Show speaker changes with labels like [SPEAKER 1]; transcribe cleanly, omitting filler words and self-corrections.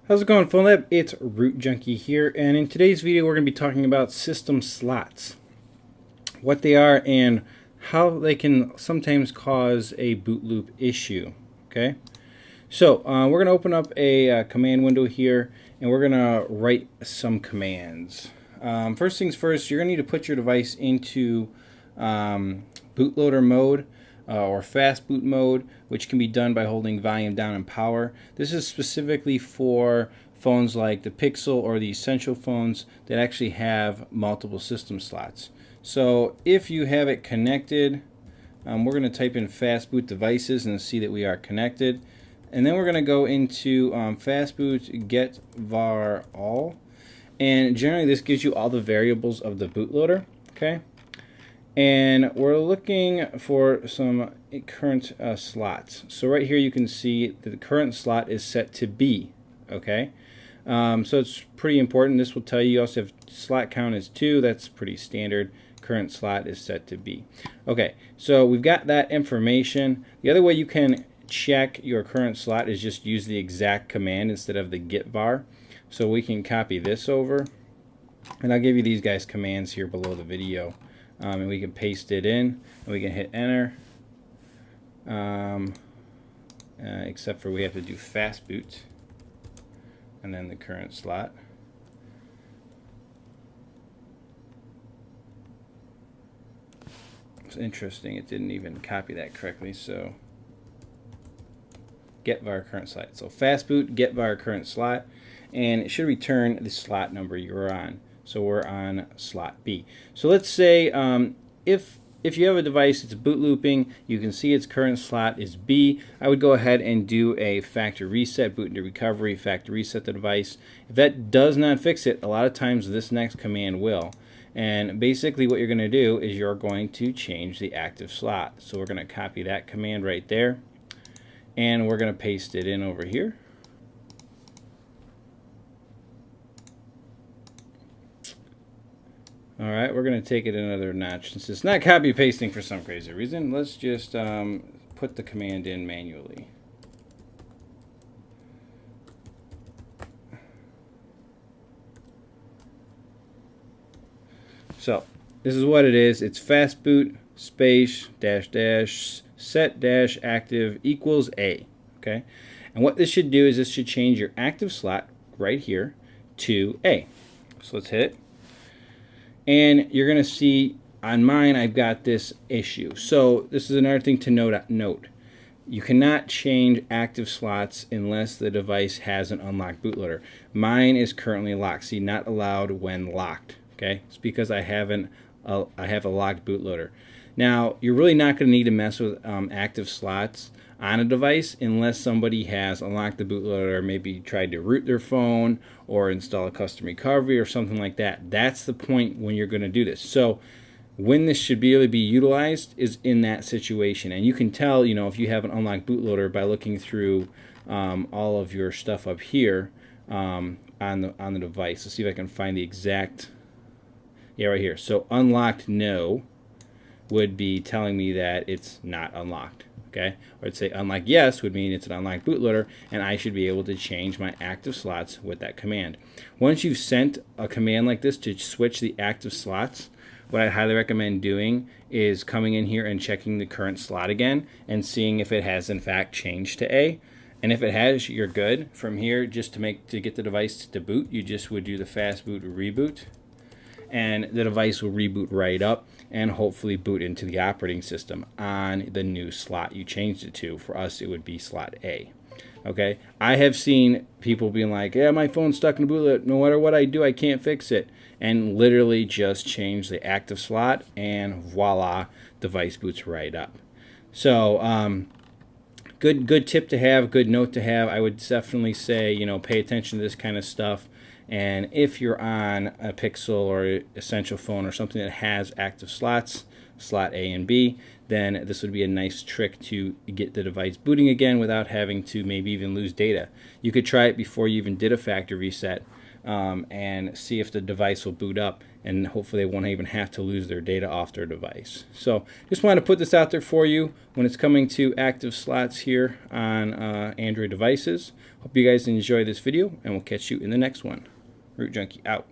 [SPEAKER 1] How's it going, Phonlab? It's Root Junkie here, and in today's video we're going to be talking about system slots, what they are, and how they can sometimes cause a boot loop issue. Okay, so we're going to open up a command window here, and we're going to write some commands. First things first, you're going to need to put your device into bootloader mode. Or fast boot mode, which can be done by holding volume down and power. This is specifically for phones like the Pixel or the Essential phones that actually have multiple system slots. So if you have it connected, we're going to type in fast boot devices and see that we are connected. And then we're going to go into fastboot getvar all. And generally this gives you all the variables of the bootloader. Okay. And we're looking for some current slots. So right here you can see that the current slot is set to B. Okay, so it's pretty important. This will tell you also have slot count is 2. That's pretty standard. Current slot is set to B. Okay, so we've got that information. The other way you can check your current slot is just use the exact command instead of the getvar. So we can copy this over, and I'll give you these guys commands here below the video. And we can paste it in, and we can hit enter, except for we have to do fast boot and then the current slot. It's interesting, it didn't even copy that correctly. So getvar current slot. So fast boot getvar current slot, and it should return the slot number you're on. So we're on slot B. So let's say if you have a device that's boot looping, you can see its current slot is B. I would go ahead and do a factory reset, boot into recovery, factory reset the device. If that does not fix it, a lot of times this next command will. And basically what you're going to do is you're going to change the active slot. So we're going to copy that command right there, and we're going to paste it in over here. Alright, we're going to take it another notch. Since it's not copy pasting for some crazy reason, let's just put the command in manually. So this is what it is. It's fastboot space dash dash set dash active equals A. Okay, and what this should do is this should change your active slot right here to A. So let's hit it. And you're going to see on mine I've got this issue. So this is another thing to note. You cannot change active slots unless the device has an unlocked bootloader. Mine is currently locked. See, not allowed when locked. Okay, it's because I have a locked bootloader. Now you're really not going to need to mess with active slots on a device unless somebody has unlocked the bootloader, maybe tried to root their phone or install a custom recovery or something like that. That's the point when you're going to do this. So when this should really be utilized is in that situation. And you can tell, you know, if you have an unlocked bootloader by looking through all of your stuff up here on the device. Let's see if I can find the exact, yeah, right here. So unlocked no would be telling me that it's not unlocked. Okay, or I'd say unlocked yes would mean it's an unlocked bootloader, and I should be able to change my active slots with that command. Once you've sent a command like this to switch the active slots, what I highly recommend doing is coming in here and checking the current slot again and seeing if it has in fact changed to A. And if it has, you're good. From here, just to get the device to boot, you just would do the fast boot reboot, and the device will reboot right up and hopefully boot into the operating system on the new slot you changed it to. For us, it would be slot A. Okay, I have seen people being like, yeah, my phone's stuck in a bootloader, no matter what I do I can't fix it, and literally just change the active slot and voila, device boots right up. So good tip to have, good note to have. I would definitely say, you know, pay attention to this kind of stuff. And if you're on a Pixel or Essential phone or something that has active slots, slot A and B, then this would be a nice trick to get the device booting again without having to maybe even lose data. You could try it before you even did a factory reset, and see if the device will boot up, and hopefully they won't even have to lose their data off their device. So just wanted to put this out there for you when it's coming to active slots here on Android devices. Hope you guys enjoy this video, and we'll catch you in the next one. Root Junkie out.